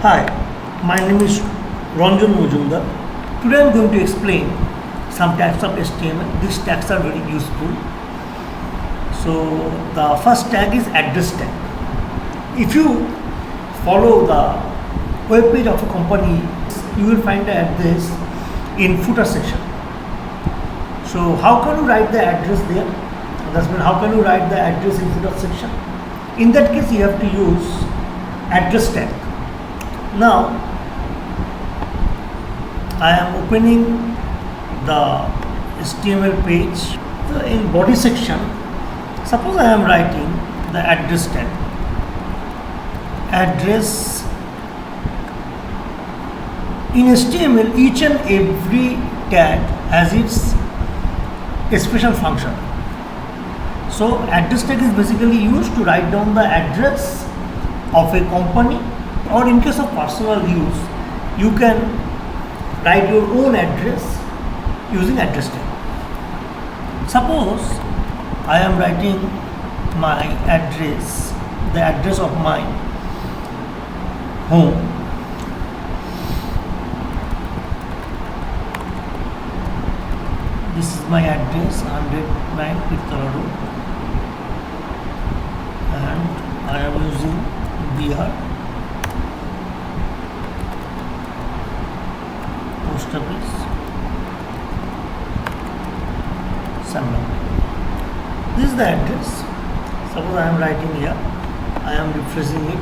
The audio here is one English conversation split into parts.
Hi, my name is Ranjan Mujumdar. Today I am going to explain some tags of HTML. These tags are very useful. So the first tag is address tag. If you follow the web page of a company, you will find the address in footer section. So how can you write the address there? That's mean how can you write the address in footer section? In that case, you have to use address tag. Now I am opening the HTML page. So in body section, suppose I am writing the address tag. Address in HTML, each and every tag has its special function. So address tag is basically used to write down the address of a company, or in case of personal use, you can write your own address using address tag. Suppose I am writing my address, the address of my home. This is my address, 109 Pirtala Road, and I am using Bihar. Post office, Samla. This is the address. Suppose I am writing here, I am refreshing it.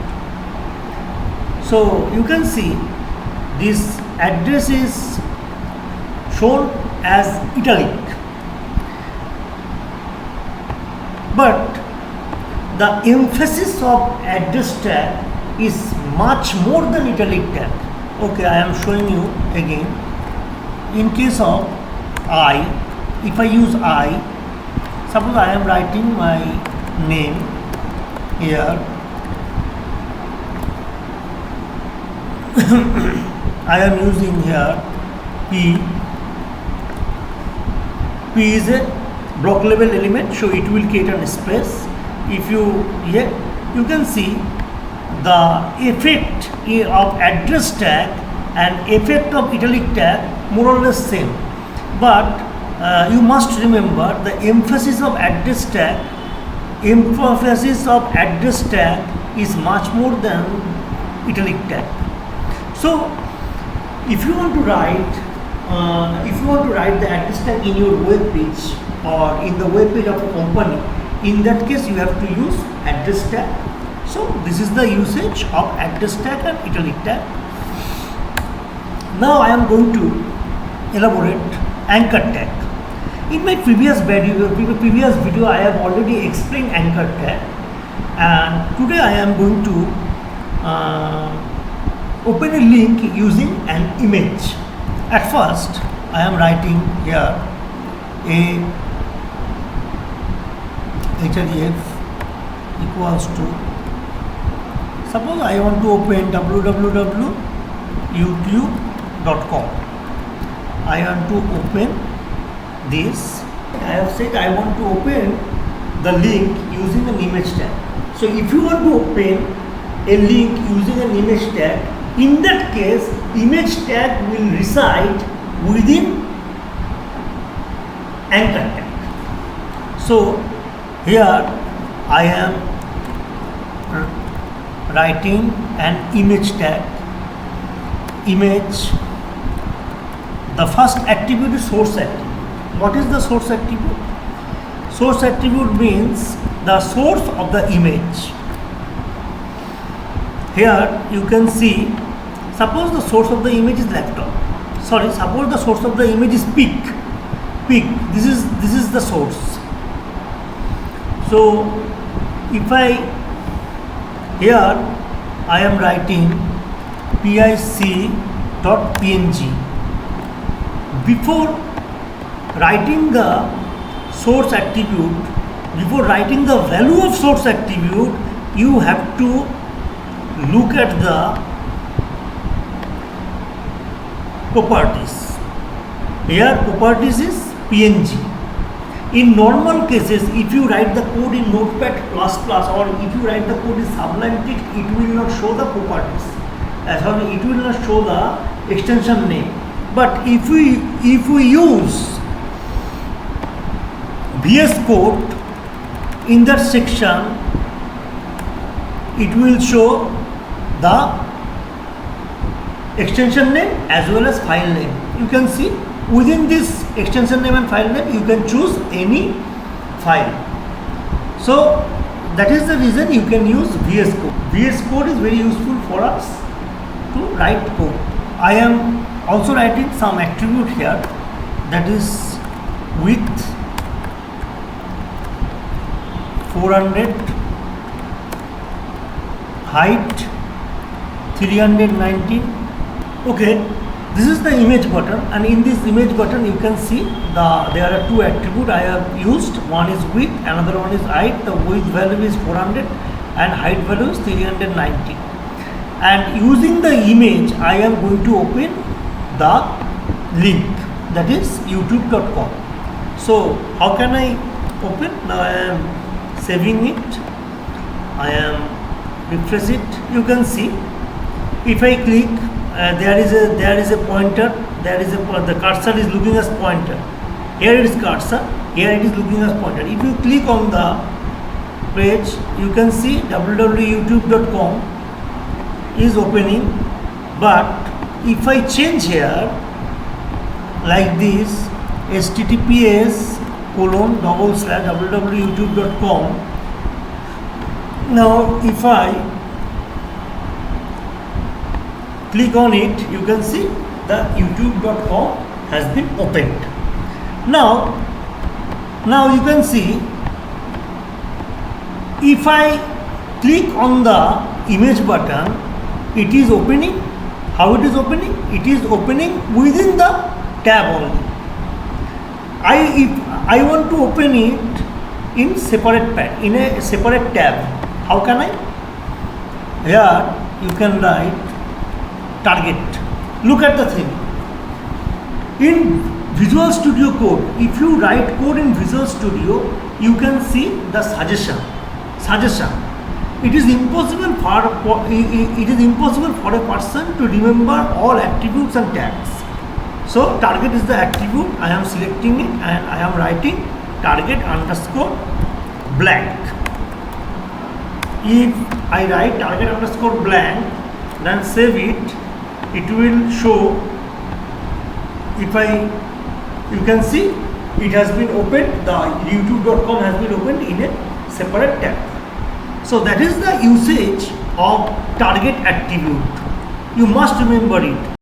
So you can see this address is shown as italic, but the emphasis of address tag is much more than italic tag. Okay, I am showing you again. In case of I, if I use I, suppose I am writing my name here. I am using here P. P is a block level element, so it will create a space. If you you can see the effect of address tag and effect of italic tag more or less same, but you must remember the emphasis of address tag is much more than italic tag. So if you want to write the address tag in your web page or in the web page of a company, in that case you have to use address tag. So this is the usage of address tag and italic tag. Now I am going to elaborate anchor tag. In my previous video I have already explained anchor tag, and today I am going to open a link using an image. At first I am writing here a href equals to, suppose I want to open www.youtube.com. I want to open this. I have said I want to open the link using an image tag. So if you want to open a link using an image tag, in that case image tag will reside within anchor tag. So here I am writing an image tag. Image, the first attribute is source attribute. What is the source attribute? Source attribute means the source of the image. Here you can see, suppose the source of the image is laptop. Suppose the source of the image is pic. This is the source. So if I am writing pic.png. Before writing the source attribute, before writing the value of source attribute, you have to look at the properties. Here properties is PNG. In normal cases, if you write the code in Notepad++ or if you write the code in Sublime Text, it will not show the properties. it will not show the extension name. But if we use VS Code in that section, it will show the extension name as well as file name. You can see within this extension name and file name, you can choose any file. So that is the reason you can use VS Code. VS Code is very useful for us to write code. I am also writing some attribute here, that is width 400, height 319. Okay, this is the image button, and in this image button you can see there are two attributes I have used. One is width, another one is height. The width value is 400 and height value is 390. And using the image, I am going to open the link, that is youtube.com. So how can I open? Now I am saving it. I am refresh it. You can see if I click, there is a pointer. The cursor is looking as pointer. Here it is cursor. Here it is looking as pointer. If you click on the page, you can see www.youtube.com is opening. But if I change here like this, https://www.youtube.com. Now if I click on it, you can see the youtube.com has been opened. Now you can see if I click on the image button, it is opening. How it is opening? It is opening within the tab only. If I want to open it in separate in a separate tab, how can I? Here you can write target. Look at the thing. In Visual Studio Code, if you write code in Visual Studio, you can see the suggestion. It is impossible for a person to remember all attributes and tags. So target is the attribute. I am selecting it and I am writing target underscore blank. If I write target underscore blank, then save it, it will show. You can see it has been opened, the youtube.com has been opened in a separate tab. So that is the usage of target attribute. You must remember it.